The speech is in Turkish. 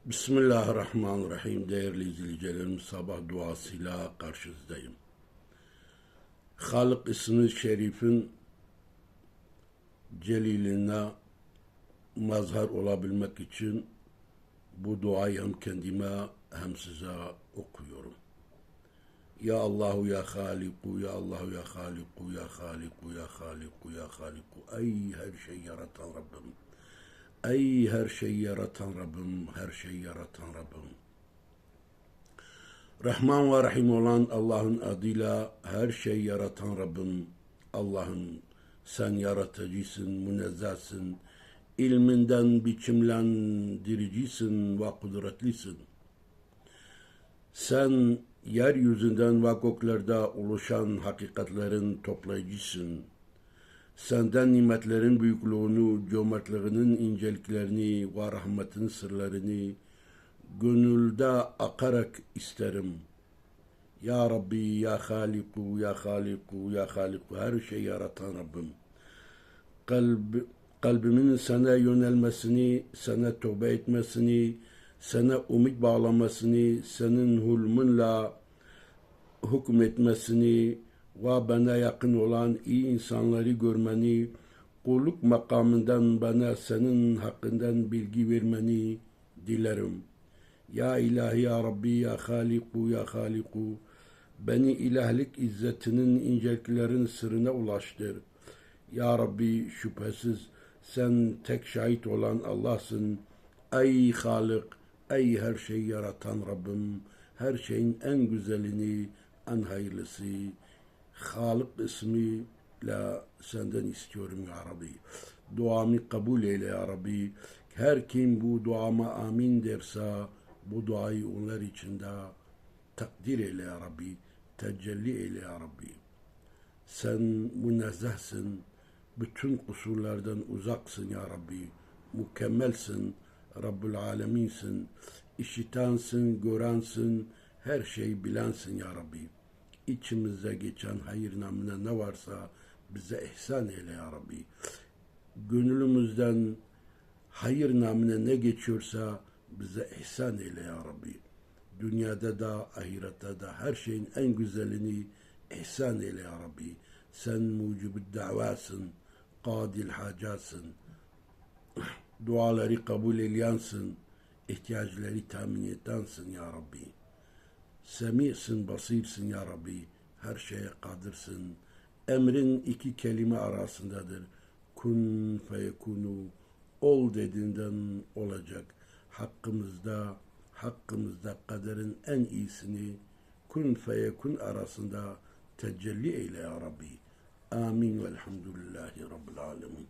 Bismillahirrahmanirrahim. Değerli izleyicilerim, sabah duasıyla karşınızdayım. Halık ismi şerifin celiline mazhar olabilmek için bu duayı hem kendime hem size okuyorum. Ya Allahu ya Haliku, ya Allahu ya Haliku, ya Haliku, ya Haliku, ya Haliku. Ey her şey yaratan Rabbim. Ey her şey yaratan Rabbim, her şey yaratan Rabbim. Rahman ve Rahim olan Allah'ın adıyla her şey yaratan Rabbim. Allah'ım sen yaratıcısın, münezzehsin, ilminden biçimlendiricisin ve kudretlisin. Sen yeryüzünden ve göklerde oluşan hakikatlerin toplayıcısın. Senden nimetlerin büyüklüğünü, cömertliğinin inceliklerini ve rahmetin sırlarını gönülde akarak isterim. Ya Rabbi, ya Haliku, ya Haliku, ya Haliku, her şey yaratan Rabbim. Kalbimin sana yönelmesini, sana tövbe etmesini, sana umut bağlamasını, senin hulmunla hükmetmesini ve bana yakın olan iyi insanları görmeni, kulluk makamından bana senin hakkından bilgi vermeni dilerim. Ya ilahi ya Rabbi ya Haliku ya Haliku, beni ilahlik izzetinin inceliklerin sırrına ulaştır. Ya Rabbi şüphesiz sen tek şahit olan Allah'sın. Ey Halik, ey her şeyi yaratan Rabbim, her şeyin en güzelini, en hayırlısı, Halik ismiyle senden istiyorum ya Rabbi. Duamı kabul eyle ya Rabbi. Her kim bu duama amin derse, bu duayı onlar için de takdir eyle ya Rabbi, tecelli eyle ya Rabbi. Sen münezzehsin, bütün kusurlardan uzaksın ya Rabbi, mükemmelsin, Rabbül Aleminsin, işitensin, görensin, her şeyi bilensin ya Rabbi. İçimizde geçen hayır namına ne varsa bize ihsan eyle ya Rabbi. Gönlümüzden hayır namına ne geçiyorsa bize ihsan eyle ya Rabbi. Dünyada da ahirette de her şeyin en güzelini ihsan eyle ya Rabbi. Sen mucib-i davasın, kadil hacasın, duaları kabul ediyorsun, ihtiyaçları tahmin edensin ya Rabbi. Semi'sin, basirsin ya Rabbi, her şeye kadirsin. Emrin iki kelime arasındadır. Kun feyekunu, ol dediğinden olacak. Hakkımızda kaderin en iyisini kun feyekun arasında tecelli eyle ya Rabbi. Amin velhamdülillahi Rabbil alemin.